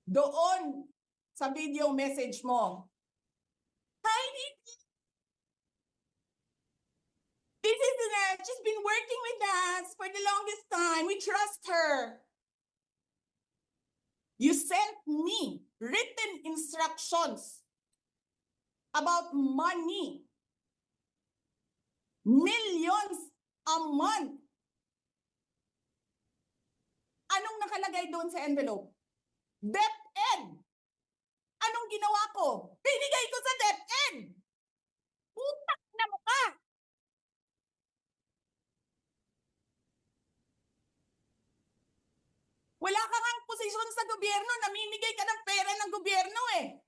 doon sa video message mo. Hi, Nikki. This is she's been working with us for the longest time. We trust her. You sent me written instructions about money. Millions a month. Anong nakalagay doon sa envelope? DepEd. Anong ginawa ko? Binigay ko sa DepEd. Putak na mukha. Wala ka ngang posisyon sa gobyerno, namimigay ka ng pera ng gobyerno eh.